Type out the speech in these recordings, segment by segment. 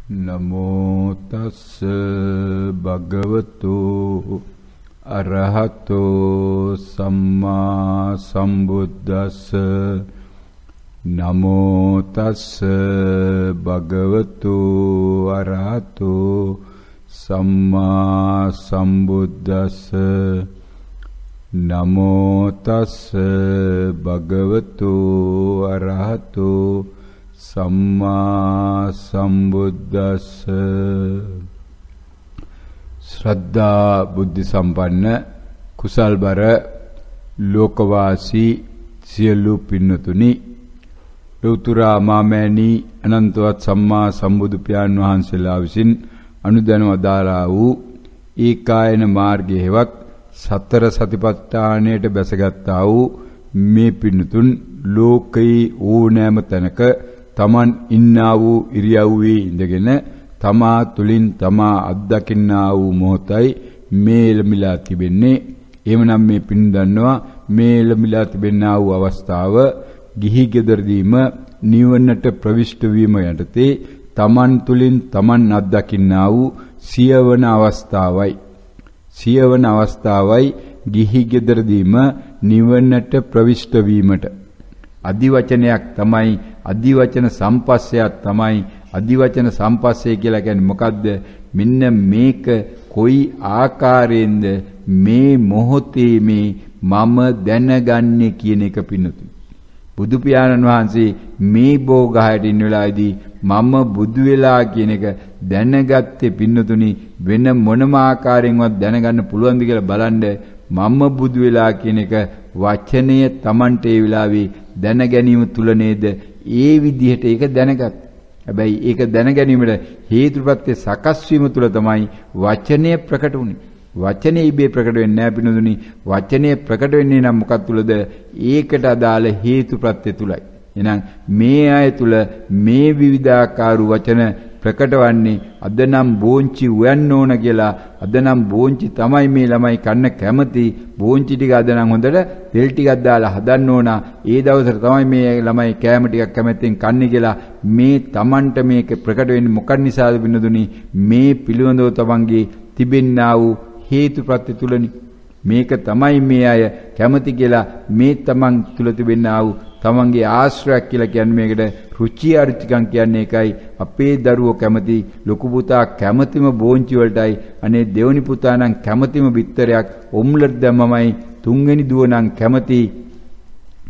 නමෝ තස්ස භගවතු අරහතෝ සම්මා සම්බුද්දස්ස නමෝ තස්ස භගවතු අරහතෝ සම්මා සම්බුද්දස්ස නමෝ තස්ස භගවතු අරහතෝ සම්මා සම්බුද්දස්ස. ශ්‍රද්ධා බුද්ධ සම්පන්න කුසල්බර ලෝකවාසී සියලු පින්නතුනි, ලෞතුරා මාමෑණී අනන්තවත් සම්මා සම්බුදු පියාණන් වහන්සේලා විසින් අනුදැන වදාළා වූ ඒකායන මාර්ගයේ හෙවත් සතර සතිපට්ඨානයට බැසගත්තා වූ මේ පින්නතුන් ලෝකේ ඕනෑම තැනක තමන් ඉන්නා වූ ඉරියව්වේ ඉඳගෙන තමා තුලින් තමා අත්දකින්නා වූ මොහොතයි මේ ලමිලා තිබෙන්නේ. එහෙමනම් මේ පින් දන්නවා මේ ලමිලා තිබෙනා වූ අවස්ථාව ගිහි ගෙදරදීම නිවනට ප්‍රවිෂ්ඨ වීම යටතේ තමන් තුලින් තමන් අත්දකින්නා වූ සියවන අවස්ථාවයි. සියවන අවස්ථාවයි ගිහි ගෙදරදීම නිවනට ප්‍රවිෂ්ඨ වීමට. අදිවචනයක් තමයි, අදිවචන සම්පස්සයක් තමයි. අදිවචන සම්පස්සේ කියලා කියන්නේ මොකද්ද? මෙන්න මේක කොයි ආකාරයෙන්ද මේ මොහොතේ මේ මම දැනගන්නේ කියන එක පින්නතුනි. බුදු පියාණන් වහන්සේ මේ භෝගහයට ඉන්න වෙලාවේදී මම බුදු වෙලා කියන එක දැනගත්තේ පින්නතුනි වෙන මොනම ආකාරයෙන්වත් දැනගන්න පුළුවන්ද කියලා බලන්න. මම බුදු වෙලා කියන එක වචනය Tamante ඒ වෙලාවේ දැන ගැනීම තුල නේද ඒ විදිහට ඒක දැනගත්. හැබැයි ඒක දැන ගැනීමට හේතුප්‍රත්‍ය සකස් වීම තුල තමයි වචනය ප්‍රකට වුනේ. වචනේ ඉබේ ප්‍රකට වෙන්නේ නැහැ පිනුදුනි. වචනේ ප්‍රකට වෙන්නේ නම් මොකක් තුලද? ඒකට අදාළ හේතුප්‍රත්‍ය තුලයි. එහෙනම් මේ අය තුල මේ විවිධාකාර වචන ප්‍රකට වන්නේ අද නම් බෝංචි උයන්න ඕන කියලා. අද නම් බෝංචි තමයි මේ ළමයි කන්න කැමති. බෝංචි ටික අද නම් හොඳට තෙල් ටිකක් දාලා හදන්න ඕන. ඒ දවසට තමයි මේ ළමයි කෑම ටිකක් කැමැත්තෙන් කන්නේ කියලා මේ Tamanට මේක ප්‍රකට වෙන්නේ මොකක් නිසාද බින්නදුනි? මේ පිළිවඳව තමන්ගේ තිබෙන්නා වූ හේතුප්‍රත්‍ය තුලනි. මේක තමයි මේ අය කැමති කියලා මේ තමන් තුල තිබෙන්නා වූ තමන්ගේ ආශ්‍රයක් කියලා කියන්නේ මේකට රුචි අරුචිකම් කියන්නේ ඒකයි. අපේ දරුවෝ කැමති, ලොකු පුතා කැමතිම බෝංචි වලටයි. අනේ දෙවනි පුතා නම් කැමතිම බිත්තරයක් ඔම්ලට් දැම්මමයි. තුන්වෙනි දුව නම් කැමති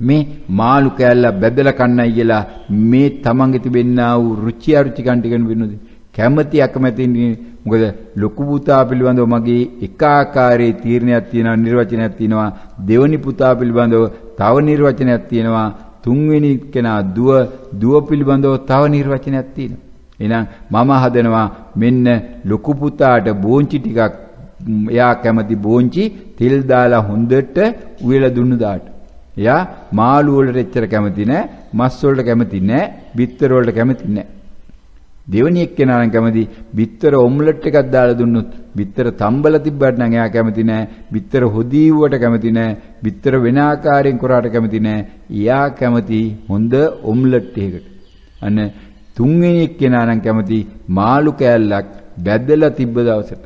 මේ මාළු කෑල්ල බැදලා කන්නයි කියලා මේ තමන්ගේ තිබෙන්නා වූ රුචි අරුචිකම් ටිකන වෙනුද කැමති අකමැති. මොකද ලොකු පුතා පිළිබඳව මගේ එක ආකාරයේ තීරණයක් තියෙනවා, නිර්වචනයක් තියෙනවා. දෙවනි පුතා පිළිබඳව තව නිර්වචනයක් තියෙනවා. තුන්වෙනි කෙනා දුව පිළිබඳව තව නිර්වචනයක් තියෙනවා. එහෙනම් මම හදනවා මෙන්න ලොකු පුතාට බෝංචි ටිකක්, එයා කැමති බෝංචි තෙල් දාලා හොඳට උයලා දුන්නු දාට. එයා මාළු වලට එච්චර කැමති නැහැ, මස් වලට කැමති නැහැ, බිත්තර වලට කැමති නැහැ. දෙවනි එක්කෙනා නම් කැමති බිත්තර ඔම්ලට් එකක් දාලා දුන්නොත්, බිත්තර තම්බල තිබ්බට නම් එයා කැමති නැහැ. බිත්තර හොදීවුවට කැමති නැහැ. බිත්තර වෙන ආකාරයෙන් කරාට කැමති නැහැ. එයා කැමති හොඳ ඔම්ලට් එකකට. අන්න තුන්වෙනි එක්කෙනා නම් කැමති මාළු කෑල්ලක් බැදලා තිබ්බ දවසට.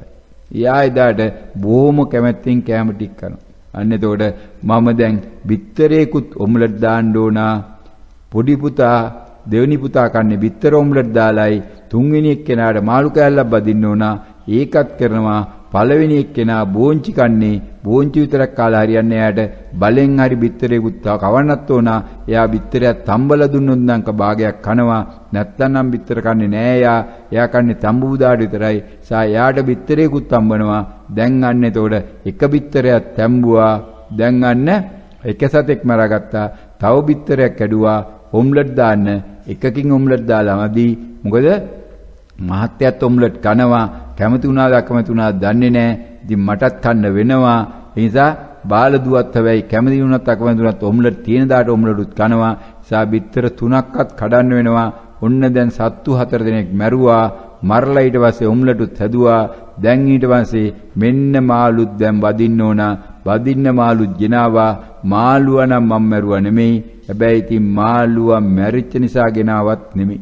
එයා එදාට බොහොම කැමැත්තෙන් කැම ටික කරනවා. අන්න එතකොට මම දැන් බිත්තරේකුත් ඔම්ලට් දාන්න ඕන. පොඩි පුතා දෙවෙනි පුතා කන්නේ බිත්තර ඔම්ලට් දාලායි. තුන්වෙනි එක්කෙනාට මාළු කෑල්ලක් බදින්න ඕන. ඒකත් කරනවා. පළවෙනි එක්කෙනා බෝංචි කන්නේ බෝංචි විතරක් කාලා හරියන්නේ. එයාට බලෙන් හරි බිත්තරේකුත් කවන්නත් ඕන. එයා බිත්තරයක් තම්බලා දුන්නොත් නම් භාගයක් කනවා. නැත්තම් නම් බිත්තර කන්නේ නෑ. එයා කන්නේ තම්බු දාඩ විතරයි. එයාට බිත්තරේකුත් තම්බනවා. දැන් අන්න එතකොට එක බිත්තරයක් තැම්බුවා. දැන් අන්න එක සතෙක් මරාගත්තා. තව බිත්තරයක් කැඩුවා. ඔම්ලට් දාන්න එකකින් ඔම්ලට් දාලාමදී. මොකද මහත්යත් ඔම්ලට් කනවා. කැමති වුණාද අකමැති වුණාද දන්නේ නැහැ. ඉතින් මටත් කන්න වෙනවා. ඒ නිසා බාල දුවත් හැබැයි කැමති වුණත් අකමැති වුණත් ඔම්ලට් තියෙන දාට ඔම්ලට්ුත් කනවා. නිසා බිත්තර 3ක්වත් කඩන්න වෙනවා. ඔන්න දැන් සත්තු 4 දෙනෙක් මැරුවා. මරලා ඊට පස්සේ ඔම්ලට්ුත් හැදුවා. දැන් ඊට පස්සේ මෙන්න මාළුත් දැන් වදින්න ඕන. වදින්න මාළුත් ගෙනාවා. මාළුවා නම් මම මැරුවා නෙමෙයි. හැබැයි ඉතින් මාළුවා මැරිච්ච නිසා ගෙනාවත් නෙමෙයි.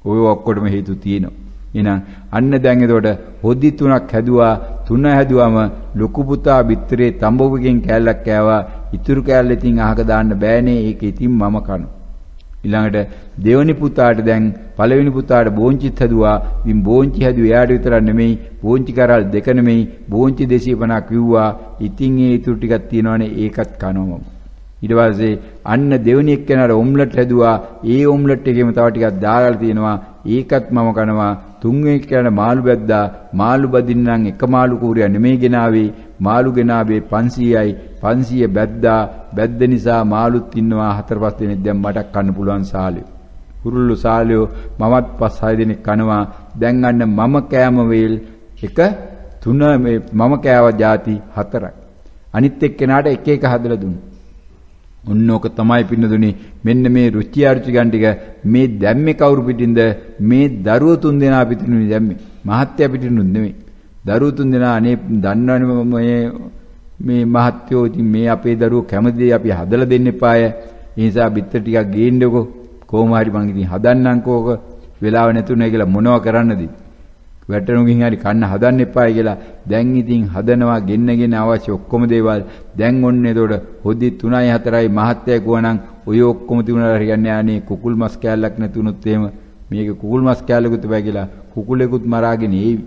ඔය ඔක්කොටම හේතු තියෙනවා. එහෙනම් අන්න දැන් එතකොට හොදි 3ක් හැදුවා. 3 හැදුවම ලොකු පුතා බිත්තරේ තඹවකින් කෑල්ලක් කෑවා. ඉතුරු කෑල්ල ඉතින් අහක දාන්න බෑනේ. ඒක ඉතින් මම කනවා. ඊළඟට දෙවෙනි පුතාට දැන් පළවෙනි පුතාට බෝංචිත් හැදුවා. ඉතින් බෝංචි හැදුවේ එයාට විතරක් නෙමෙයි. බෝංචි කරල් දෙක නෙමෙයි. බෝංචි 250ක් විව්වා. ඉතින් ඒ ඉතුරු ටිකක් තියෙනවනේ ඒකත් කනවා මම. ඊට පස්සේ අන්න දෙවෙනි එක්කෙනාට ඔම්ලට් හැදුවා. ඒ ඔම්ලට් එකේම තව ටිකක් දාලා තියෙනවා. ඒකත් මම කනවා. තුන්වෙනි එක්කෙනාට මාළු බැද්දා. මාළු බදින්න නම් එක මාළු කූරියක් නෙමෙයි ගෙනාවේ. මාළු ගෙනාවේ 500යි. 500 බැද්දා. බැද්ද නිසා මාළුත් ඉන්නවා 4-5 දෙනෙක් දැන් මට කන්න පුළුවන් සාලියෝ. කුරුල්ලෝ සාලියෝ මමත් 5-6 දෙනෙක් කනවා. දැන් අන්න මම කෑම වේල් එක 3 මේ මම කෑව ಜಾති 4ක්. අනිත් එක්කෙනාට එක එක හදලා දුන්නා. ඔන්නෝක තමයි පින්නදුනේ මෙන්න මේ රුචි අරුචි ගන්න ටික මේ දැම්මේ කවුරු පිටින්ද මේ දරුවෝ 3 දෙනා පිටිනුනේ දැම්මේ මහත්ය පිටිනුත් නෙමෙයි දරුවෝ 3 දෙනා අනේ දන්නවනේ මේ මහත්යෝ ඉතින් මේ අපේ දරුවෝ කැමතියි අපි හදලා දෙන්න එපාය ඒ නිසා බිත්තර ටිකක් ගේන්නකෝ කොහොම හරි මං ඉතින් හදන්නම්කෝ ඔක වෙලාව නැතුනේ කියලා මොනව කරන්නද වැටෙනුකින් හරි කන්න හදන්න එපායි කියලා දැන් ඉතින් හදනවා ගෙන්නගෙන අවශ්‍ය ඔක්කොම දේවල් දැන් ඔන්න එතකොට හොදි 3යි 4යි මහත්යයි ගුවනම් ඔය ඔක්කොම තිබුණා හරියන්නේ අනේ කුකුල් මස් කෑල්ලක් නැතුනොත් එහෙම මේක කුකුල් මස් කෑල්ලකුත් බෑ කියලා කුකුලෙකුත් මරාගෙන ඒවි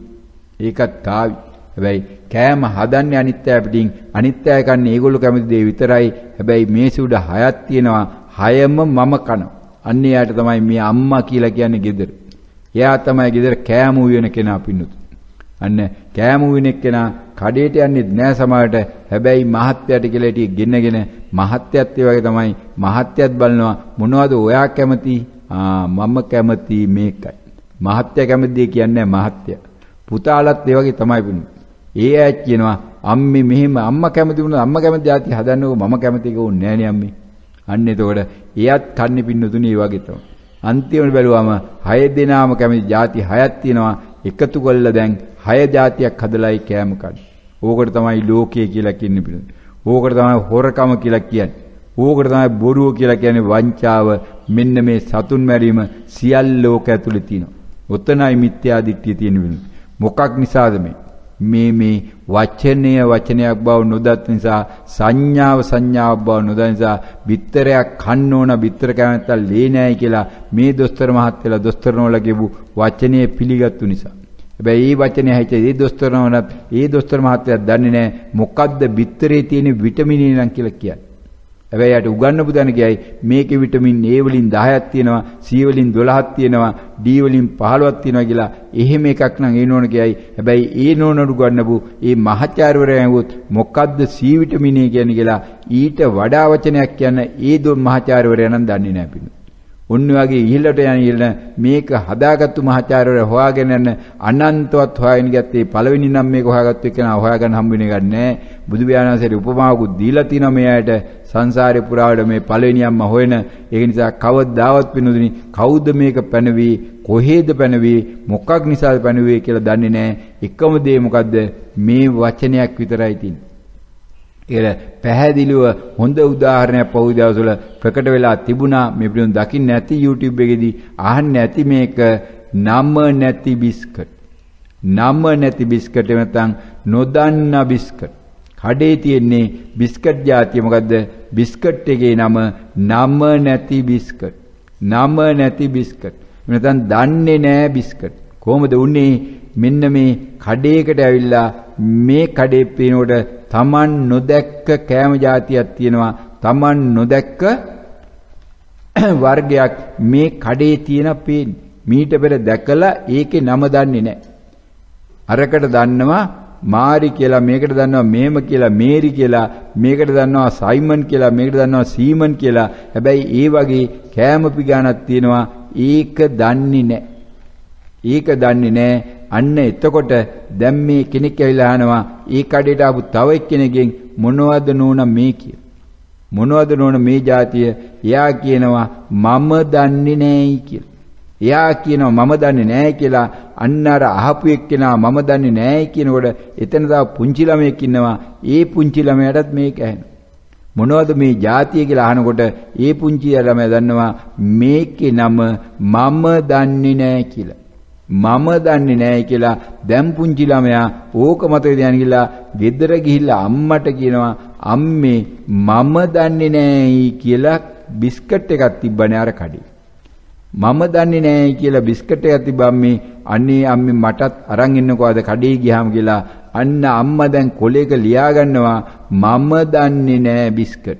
ඒකත් කාවි හැබැයි කෑම හදන්නේ අනිත්‍යය පිටින් අනිත්‍යය කන්නේ ඒගොල්ලෝ කැමති දේ විතරයි හැබැයි මේසු උඩ 6ක් තියෙනවා 6ම මම කන අන්න එයාට තමයි මේ අම්මා කියලා කියන්නේ ගෙදර එයා තමයි ගෙදර කෑම උයන කෙනා පින්නුත්. අන්න කෑම උයන කෙනා කඩේට යන්නේ නෑ සමහරට. හැබැයි මහත්යට කියලා ඉතින් ගෙන්නගෙන මහත්යත් ඒ වගේ තමයි. මහත්යත් බලනවා මොනවද ඔයා කැමති? මම කැමති මේකයි. මහත්ය කැමති කියන්නේ මහත්ය. පුතාලත් ඒ වගේ තමයි පින්නු. ඒ ඇයි කියනවා අම්මේ මෙහෙම අම්මා කැමති වුණා අම්මා කැමති જાති හදන්නකෝ මම කැමති ඒක ඕනේ නෑනේ අම්මේ. අන්න එතකොට එයත් කන්නේ පින්නතුනේ ඒ වගේ තමයි. අන්තිමට බැලුවම 6 දෙනාම කැමති ಜಾති 6ක් තියෙනවා එකතු කළා දැන් 6 ಜಾතියක් හදලායි කෑම කන්නේ. ඕකට තමයි ලෝකය කියලා කියන්නේ පිළිතුරු. ඕකට තමයි හොරකම කියලා කියන්නේ. ඕකට තමයි බොරුව කියලා කියන්නේ වංචාව. මෙන්න මේ සතුන් මැරීම සියල්ල ලෝක ඇතුලේ තියෙනවා. ඔතනයි මිත්‍යා දිට්ඨිය තියෙන වෙන්නේ. මොකක් නිසාද මේ වචනයක් බව නොදත් නිසා සංඥාවක් බව නොදත් නිසා බිත්තරයක් කන්න ඕන බිත්තර කෑමත් ලේ නෑයි කියලා මේ දොස්තර මහත්තයලා දොස්තරනෝලා කියපු වචනේ පිළිගත්තු නිසා. හැබැයි මේ වචනේ හැයිච ඒ දොස්තරනෝනත් ඒ දොස්තර මහත්තයා දන්නේ නෑ මොකද්ද බිත්තරේ තියෙන විටමින් නම් කියලා කියන්නේ. හැබැයි යාට උගන්නපු දැන කියයි මේකේ විටමින් A වලින් 10ක් තියෙනවා C වලින් 12ක් තියෙනවා D වලින් 15ක් තියෙනවා කියලා එහෙම එකක් නම් ඒ නෝන කියයි හැබැයි ඒ නෝනට උගන්නපු ඒ මහාචාර්යවරයා ඇහුවොත් මොකද්ද C විටමින් A කියන්නේ කියලා ඊට වඩා වචනයක් කියන්න ඒ මහාචාර්යවරයා නම් දන්නේ නැහැ පිටු. ඔන්න වගේ ඉහළට යන මේක හදාගත්තු මහාචාර්යවරයා හොයාගෙන යන අනන්තවත් හොයාගෙන ගත්තේ පළවෙනි නම් මේක හොයාගත්තු එක්කන හොයාගන්න හම්බ වෙන්නේ නැහැ. බුදු පියාණන්සේට උපමාවකුත් දීලා තිනවා මෙයාට සංසාරේ පුරාවට මේ පළවෙනි අම්මා හොයන ඒක නිසා කවදාවත් පිනුදුනි කවුද මේක පැනවි කොහෙද පැනවි මොකක් නිසාද පැනවි කියලා දන්නේ නැහැ. එකම දේ මොකද්ද මේ වචනයක් විතරයි තියෙන්නේ. ඒක පැහැදිලිව හොඳ උදාහරණයක් පහුගිය දවස්වල ප්‍රකට වෙලා තිබුණා මේ පිළිබඳව දකින්න ඇති YouTube එකේදී අහන්න ඇති මේක නම නැති බිස්කට්. නම නැති බිස්කට් නැත්නම් නොදන්න බිස්කට්. කඩේ තියෙන්නේ බිස්කට් జాතිය මොකද්ද? බිස්කට් එකේ නම නම නැති බිස්කට්. නම නැති බිස්කට්. නැත්නම් දන්නේ නැහැ බිස්කට්. කොහොමද උන්නේ? මෙන්න මේ කඩේකට ඇවිල්ලා මේ කඩේ පේනකොට Taman නොදැක්ක කෑම జాතියක් තියෙනවා. Taman නොදැක්ක වර්ගයක් මේ කඩේ තියෙන පේන්නේ. මීට පෙර දැකලා ඒකේ නම දන්නේ නැහැ. අරකට දන්නවා මාරි කියලා මේකට දන්නවා මේම කියලා මේරි කියලා මේකට දන්නවා සයිමන් කියලා මේකට දන්නවා සීමන් කියලා. හැබැයි ඒ වගේ කෑම පිගානක් තියෙනවා ඒක දන්නේ නැහැ. ඒක දන්නේ නැහැ. අන්න එතකොට දැන් මේ කෙනෙක් ඇවිල්ලා අහනවා ඒ කඩේට ආපු තව එක්කෙනෙක්ගෙන් මොනවද නෝන මේ කිය. මොනවද නෝන මේ જાතිය? එයා කියනවා මම දන්නේ නැහැයි කියලා. එයා කියනවා මම දන්නේ නැහැ කියලා. අන්න අර අහපු එක්කෙනා මම දන්නේ නැහැයි කියනකොට එතන තව පුංචි ළමයෙක් ඉන්නවා. ඒ පුංචි ළමයාටත් මේක ඇහෙනවා. මොනවද මේ જાතිය කියලා අහනකොට ඒ පුංචි ළමයා දන්නවා මේකේ නම මම දන්නේ නැහැ කියලා. මම දන්නේ නැහැ කියලා දැන් පුංචි ළමයා ඕක මතක තියාගෙන ගිහලා ගෙදර ගිහිල්ලා අම්මට කියනවා අම්මේ මම දන්නේ නැහැයි කියලා බිස්කට් එකක් තිබ්බනේ අර කඩේ. මම දන්නේ නැහැයි කියලා බිස්කට් එකක් තිබ්බම මේ අනේ අම්මේ මටත් අරන් ඉන්නකෝ අද කඩේ ගියාම කියලා අන්න අම්මා දැන් කොලේක ලියා ගන්නවා මම දන්නේ නැහැ බිස්කට්.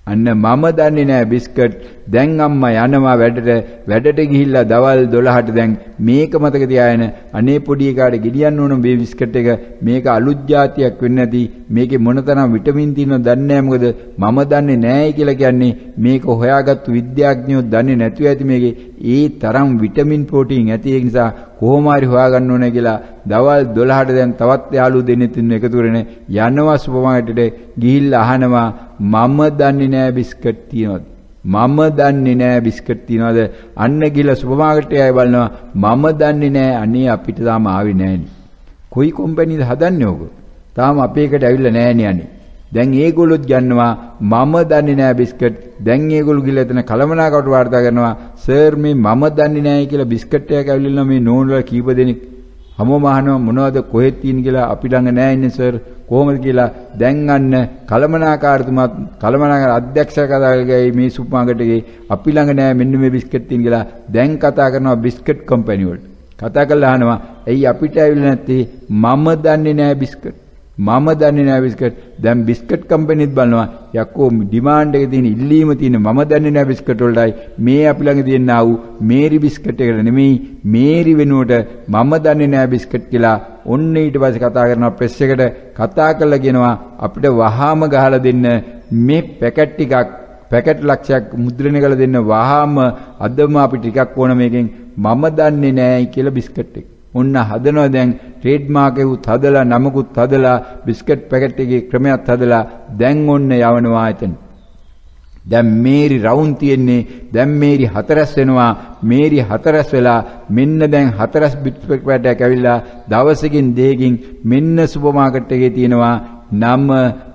අන්න මම දන්නේ නැහැ බිස්කට්. දැන් අම්මා යනවා වැඩට ගිහිල්ලා දවල් 12ට දැන් මේක මතක තියාගෙන අනේ පොඩි එකාට ගෙඩියන්න ඕන මේ බිස්කට් එක මේක අලුත් જાතියක් වෙන්නේ නැති මේකේ මොනතරම් විටමින් තියෙනවද දන්නේ නැහැ මොකද මම දන්නේ නැහැ කියලා කියන්නේ මේක හොයාගත්තු විද්‍යාඥයෝ දන්නේ නැතුව ඇති මේකේ ඒ තරම් විටමින් ප්‍රෝටීන් ඇති ඒ නිසා කොහොම හරි හොයාගන්න ඕනේ කියලා දවල් 12ට දැන් තවත් යාළුවෝ දෙන්නෙක් ඉන්න එකතු කරගෙන යනවා සුපර් මාකට් ගිහිල්ලා අහනවා මම දන්නේ නැහැ බිස්කට් තියනවද මම දන්නේ නැහැ බිස්කට් තියනවද අන්න ගිහලා සුපර් මාකට් එකේ බලනවා මම දන්නේ නැහැ අනේ අපිට තාම ආවේ නැහෙනි කොයි කම්පැනිද හදන්නේ ඕක තාම අපේ එකට ඇවිල්ලා නැහෙනි අනේ දැන් ඒගොල්ලොත් ගන්නවා මම දන්නේ නැහැ බිස්කට් දැන් ඒගොල්ලෝ ගිහලා එතන කලමනාකට වාර්තා කරනවා සර් මේ මම දන්නේ නැහැ කියලා බිස්කට් එකක් ඇවිල්ලා මේ නෝනලා කීප දෙනෙක් හැමෝම අහනවා මොනවද කොහෙද තියෙන කියලා අපි ළඟ නැහැ ඉන්නේ සර් කොහොමද කියලා දැන් අන්න කලමනාකාරතුමාත් කලමනාකාර අධ්‍යක්ෂක කතාවකයි මේ සුපර් මාකට් එකේ අපි ළඟ නැහැ මෙන්න මේ බිස්කට් තියෙන කියලා දැන් කතා කරනවා බිස්කට් කම්පැනි වලට කතා කරලා අහනවා ඇයි අපිට ඇවිල්ලා නැත්තේ මම දන්නේ නැහැ බිස්කට් මම දන්නේ නැහැ බිස්කට් දැන් බිස්කට් කම්පැනිත් බලනවා යකෝ ඩිමාන්ඩ් එකේ තියෙන ඉල්ලීම තියෙන මම දන්නේ නැහැ බිස්කට් වලටයි මේ අපි ළඟ තියෙන ආ වූ මේරි බිස්කට් එකට නෙමෙයි මේරි වෙනුවට මම දන්නේ නැහැ බිස්කට් කියලා ඔන්න ඊට පස්සේ කතා කරනවා ප්‍රෙස් එකට කතා කරලා කියනවා අපිට වහාම ගහලා දෙන්න මේ පැකට් ටිකක් පැකට් ලක්ෂයක් මුද්‍රණය කරලා දෙන්න වහාම අදම අපි ටිකක් ඕන මේකෙන් මම දන්නේ නැහැ කියලා බිස්කට් එක ඔන්න හදනවා දැන් ට්‍රේඩ් මාක් එකකුත් හදලා නමකුත් හදලා බිස්කට් පැකට් එකේ ක්‍රමයක් හදලා දැන් ඔන්න යවනවා එතන. දැන් මේරි රවුන්ඩ් තියෙන්නේ දැන් මේරි හතරස් වෙනවා මේරි හතරස් වෙලා මෙන්න දැන් හතරස් බිස්කට් පැකට් ඇවිල්ලා දවසකින් දෙකකින් මෙන්න සුපර් මාකට් එකේ තියෙනවා නම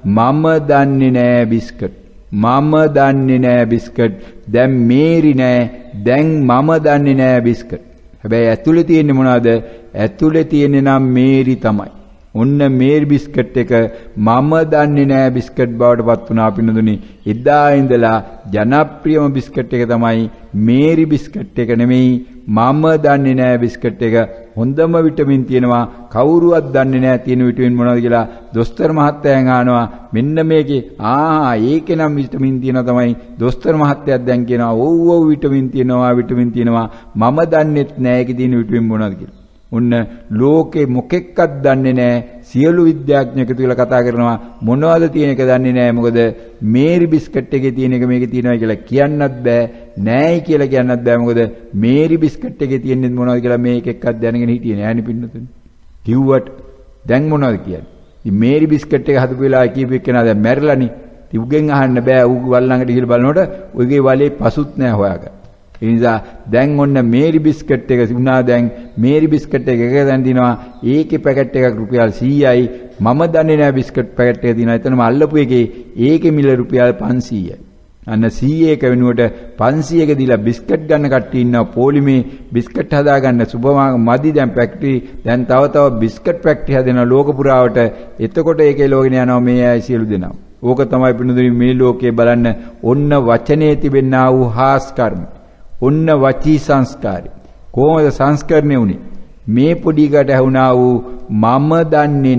මම දන්නේ නෑ බිස්කට් මම දන්නේ නෑ බිස්කට් දැන් මේරි නෑ දැන් මම දන්නේ නෑ බිස්කට් හැබැයි ඇතුලේ තියෙන්නේ මොනවද? ඇතුලේ තියෙන්නේ නම් මේරි තමයි. ඔන්න මේරි බිස්කට් එක මම දන්නේ නෑ බිස්කට් බවට පත් වුණා පින්නදුනි. එදා ඉඳලා ජනප්‍රියම බිස්කට් එක තමයි මේරි බිස්කට් එක නෙමෙයි මම දන්නේ නෑ බිස්කට් එක. හොඳම විටමින් තියෙනවා කවුරුවත් දන්නේ නෑ තියෙන විටමින් මොනවද කියලා දොස්තර මහත්තයාගෙන් අහනවා මෙන්න මේකේ ඒකේ නම් විටමින් තියෙනවා තමයි දොස්තර මහත්තයාත් දැන් කියනවා ඔව් විටමින් තියෙනවා මම දන්නෙත් නෑ ඒකේ තියෙන විටමින් මොනවද කියලා. ඔන්න ලෝකේ මොකෙක්වත් දන්නේ නෑ සියලු විද්‍යාඥයෝ එකතු වෙලා කතා කරනවා මොනවද තියෙන එක දන්නේ නෑ මොකද මේරි බිස්කට් එකේ තියෙන එක මේකේ තියෙනවා කියලා කියන්නත් බෑ නෑයි කියලා කියන්නත් බෑ මොකද මේරි බිස්කට් එකේ තියෙන්නේ මොනවද කියලා මේක එක්කත් දැනගෙන හිටියේ නෑනේ පින්නතුනි කිව්වට දැන් මොනවද කියන්නේ ඉතින් මේරි බිස්කට් එක හදපු වෙලාව කීප එක්කෙනා දැන් මැරිලානේ ඉතින් උගෙන් අහන්න බෑ ඌ වල්ලඟට ගිහලා බලනකොට උගේ වලේ පසුත් නෑ හොයාගන්න ඒ නිසා දැන් ඔන්න මේරි බිස්කට් එක වුණා දැන් මේරි බිස්කට් එක දැන් දිනවා ඒකේ පැකට් එකක් රුපියල් 100යි මම දන්නේ නැහැ බිස්කට් පැකට් එක දිනවා එතනම අල්ලපු එකේ ඒකේ මිල රුපියල් 500යි අන්න 100 එක වෙනුවට 500ක දීලා බිස්කට් ගන්න කට්ටිය ඉන්නවා පොලිමේ බිස්කට් හදාගන්න සුපර් මාකට් මදි දැන් ෆැක්ටරි දැන් තව බිස්කට් ෆැක්ටරි හදනවා ලෝක පුරාවට එතකොට ඒකේ ලෝගෙන යනවා මේ අය සියලු දෙනා ඕක තමයි පිටුදුනි මේ ලෝකේ බලන්න ඔන්න වචනේ තිබෙනා වූ හාස් කර්ම ඔන්න වචී සංස්කාරය කොහොමද සංස්කරණය වුනේ මේ පොඩි එකට ඇහුණා වූ මම දන්නේ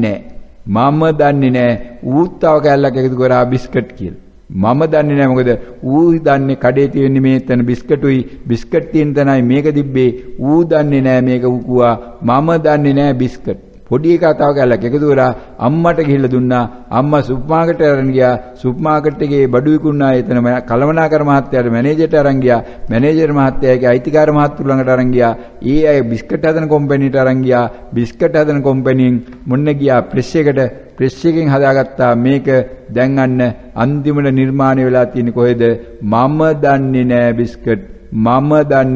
නැහැ ඌත්තාව කැල්ලක් එකතු කරා බිස්කට් කියලා මම දන්නේ නැහැ මොකද ඌ දන්නේ කඩේ තියෙන්නේ මේ තන බිස්කටුයි බිස්කට් තියෙන තැනයි මේක තිබ්බේ ඌ දන්නේ නැහැ මේක උකුවා මම දන්නේ නැහැ බිස්කට් පොඩි එකා තාව කැල්ලක් එකතු කරා අම්මට ගිහිල්ලා දුන්නා අම්මා සුපර් මාකට් එකට අරන් ගියා සුපර් මාකට් එකේ බඩු විකුණනා එතන කලමනාකර මහත්තයාට මැනේජර්ට අරන් ගියා මැනේජර් මහත්තයාගේ අයිතිකාර මහත්තුරු ළඟට අරන් ගියා ඒ අය බිස්කට් හදන කම්පැනිට අරන් ගියා බිස්කට් හදන කම්පැනියෙන් මොන්න ගියා ප්‍රෙස් එකෙන් හදාගත්තා මේක දැන් අන්න අන්තිමට නිර්මාණය වෙලා තියෙන්නේ කොහෙද මම දන්නේ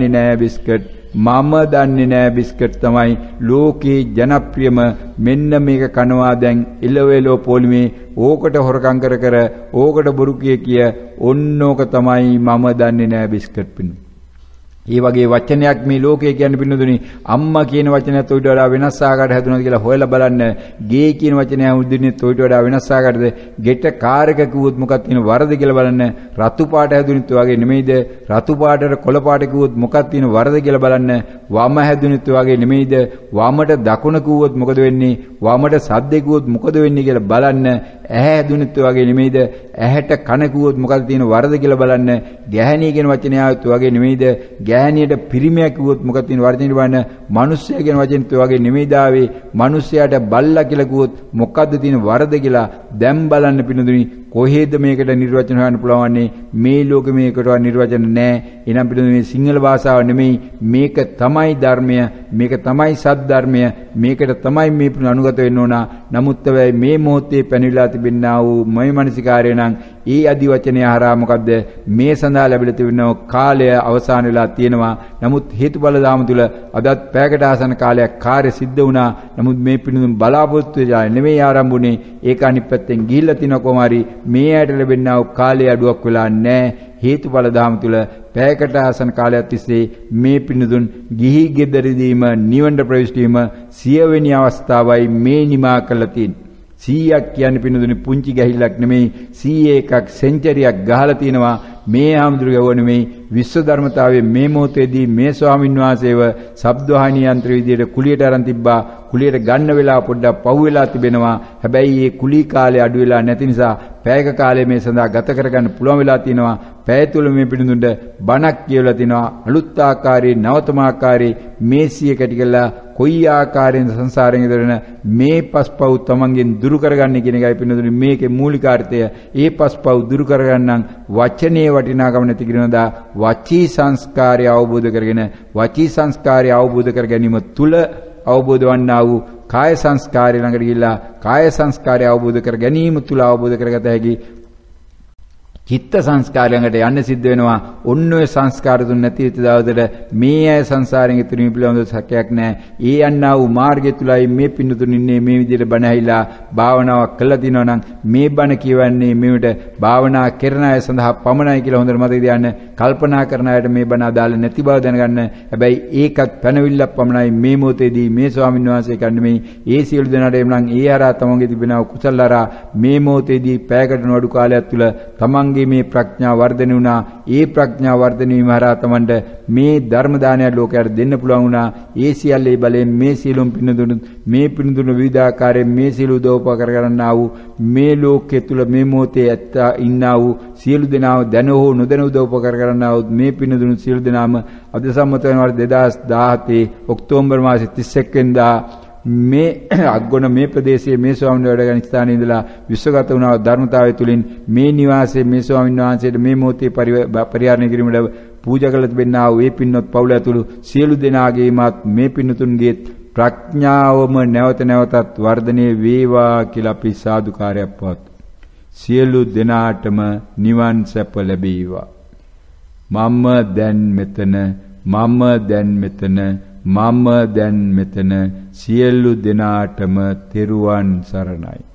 නෑ බිස්කට් මම දන්නේ නෑ බිස්කට් තමයි ලෝකේ ජනප්‍රියම මෙන්න මේක කනවා දැන් එළවෙලෝ පොලිමේ ඕකට හොරකම් කර ඕකට බොරු කිය ඔන්නෝක තමයි මම දන්නේ නෑ බිස්කට් පිනු ඒ වගේ වචනයක් මේ ලෝකයේ කියන්නේ පින්නතුනි අම්මා කියන වචනයත් ඔයිට වඩා වෙනස් ආකාරයකට හැදුනද කියලා හොයලා බලන්න. ගේ කියන වචනය හැදුනෙත් ඔයිට වඩා වෙනස් ආකාරයකටද? ගෙට කාර් එක කිව්වොත් මොකක්ද තියෙන වරද කියලා බලන්න. රතු පාට හැදුනෙත් වගේ නෙමෙයිද? රතු පාටට කොළ පාට කිව්වොත් මොකක්ද තියෙන වරද කියලා බලන්න. වම හැදුනෙත් වගේ නෙමෙයිද? වමට දකුණ කිව්වොත් මොකද වෙන්නේ? වමට සද්ද කිව්වොත් මොකද වෙන්නේ කියලා බලන්න. ඇහැ හැදුනෙත් වගේ නෙමෙයිද? ඇහැට කන කිව්වොත් මොකක්ද තියෙන වරද කියලා බලන්න. ගැහණිය කියන වචනය ආවත් වගේ නෙමෙයිද? ගැහණියට පිරිමියා කිව්වොත් මොකක්ද තියෙන වර්ධනය බලන්න. මිනිස්සයා කියන වචනේත් වගේ නෙමෙයිද ආවේ. මිනිස්සයාට බල්ලා කියලා කිව්වොත් මොකක්ද තියෙන වරද කියලා දැන් බලන්න පිටුදුනි. කොහෙද මේකට නිර්වචන හොයන්න පුළුවන්නේ? මේ ලෝකෙ මේකට නිර්වචන නැහැ. එනම් පිටුදුනි මේ සිංහල භාෂාව නෙමෙයි, මේක තමයි ධර්මය, මේක තමයි සත්‍ය ධර්මය, මේකට තමයි මේ අනුගත වෙන්න ඕන. නමුත් මේ මොහොතේ පැනවිලා තිබෙනා වූ මේ මානසිකාරය නම් ඒ අදි වචනය හරහා මොකද්ද මේ සඳහා ලැබිලා තිබෙන කාලය අවසන් වෙලා තියෙනවා. නමුත් හේතුඵල ධාම තුල අදත් පැයකට ආසන්න කාලයක් කාර්ය සිද්ධ වුණා. නමුත් මේ පිණුදුන් බලාපොරොත්තු වෙලා නෙමෙයි ආරම්භුනේ. ඒක අනිත් පැත්තෙන් ගිහිල්ලා තින කොමාරි මේ ඇයට ලැබෙනා වූ කාලය අඩුවක් වෙලා නැහැ. හේතුඵල ධාම තුල පැයකට ආසන්න කාලයක් තිස්සේ මේ පිණුදුන් ගිහි ගෙදරදීම නිවනට ප්‍රවේශ වීම 100 වෙනි අවස්ථාවයි මේ නිමා කළා තියෙන්නේ. 100ක් කියන්නේ පින්නදුනේ පුංචි ගැහිල්ලක් නෙමෙයි 100 එකක් සෙන්චරියක් ගහලා තිනවා. මේ ආමුදුරු ගව නෙමෙයි විශ්ව ධර්මතාවයේ මේ මොහොතේදී මේ ස්වාමින් වහන්සේව ශබ්දවාහිනී යන්ත්‍ර විදියට කුලියට අරන් තිබ්බා. කුලියට ගන්න වෙලාව පොඩ්ඩක් පහු වෙලා තිබෙනවා. හැබැයි මේ කුලී කාලේ අඩු වෙලා නැති නිසා පැයක කාලය මේ සඳහා ගත කරගන්න පුළුවන් වෙලා තිනවා. පැය තුල මේ පිළිඳුන්ට බණක් කියවලා තිනවා. අලුත් ආකාරයේ නවතම ආකාරයේ මේ සිය කැටි කළා කොයි ආකාරයෙන් සංසාරයෙන් ඉදරන මේ පස්පව් තමන්ගෙන් දුරු කරගන්න කියන එකයි පිළිඳුනේ මේකේ මූලිකාර්ථය. ඒ පස්පව් දුරු කරගන්න වචනේ වටිනාකම නැති කිරනදා වචී සංස්කාරය අවබෝධ කරගෙන වචී සංස්කාරය අවබෝධ කර ගැනීම තුල අවබෝධ වන්නා වූ කාය සංස්කාරය ළඟට ගිහිල්ලා කාය සංස්කාරය අවබෝධ කර ගැනීම තුල අවබෝධ කරගත හැකි චිත්ත සංස්කාරයකට යන්න සිද්ධ වෙනවා. ඔන්න ඔය සංස්කාර තුන නැති වෙච්ච දවසට මේ අය සංසාරයෙන් ඉතුරු වීම පිළිබඳව සැකයක් නැහැ. ඒ යන්නා වූ මාර්ගය තුලයි මේ පින්නතුන් ඉන්නේ. මේ විදිහට බණ ඇහිලා භාවනාවක් කළා දිනවා නම් මේ බණ කියවන්නේ මේකට භාවනා කරන අය සඳහා පමණයි කියලා හොඳට මතක තියාගන්න. කල්පනා කරන අයට මේ බණ අදාළ නැති බව දැනගන්න. හැබැයි ඒකත් පැනවිල්ලක් පමණයි මේ මොහොතේදී මේ ස්වාමීන් වහන්සේ කියන්නේ මේ ඒ සියලු දෙනාට එම්නම් ඒ හරහා තමන්ගේ තිබෙනා කුසල හරහා මේ මොහොතේදී පැයකට නොඅඩු කාලයක් තුල තමන්ගේ මේ ප්‍රඥා වර්ධනය වුණා. ඒ ප්‍රඥා වර්ධනය වීම හරහා තමන්ට මේ ධර්ම දානය ලෝකයට දෙන්න පුළුවන් වුණා. ඒ සියල්ලේ බලයෙන් මේ සියලුම පින්නදුණු මේ පින්නදුණු විවිධාකාරයෙන් මේ සියලු දෝපකර කරන්නා වූ මේ ලෝකයේ තුල මේ මොහොතේ ඇත්ත ඉන්නා වූ සියලු දෙනාම දැන හෝ නොදැන උදව්පකර කරන්නා වූ මේ පින්නදුණු සියලු දෙනාම අද සම්මත වෙනවා 2017 ඔක්තෝබර් මාසේ 31 වෙනිදා මේ අග්ගොන මේ ප්‍රදේශයේ මේ ස්වාමීන් වහන්සේ වැඩ ගන්න ස්ථානයේ ඉඳලා විශ්වගත වුණා ධර්මතාවය තුලින් මේ නිවාසයේ මේ ස්වාමීන් වහන්සේට මේ මොහොතේ පරිහරණය කිරීමට පූජා කළ තිබෙනා වූ ඒ පින්වත් පවුල ඇතුළු සියලු දෙනාගේමත් මේ පින්නතුන්ගේ ප්‍රඥාවම නැවත නැවතත් වර්ධනය වේවා කියලා අපි සාදුකාරයක් පවත්වමු. සියලු දෙනාටම නිවන් සැප ලැබේවා. මම දැන් මෙතන මම දැන් මෙතන මම දැන් මෙතන සියලු දෙනාටම තෙරුවන් සරණයි.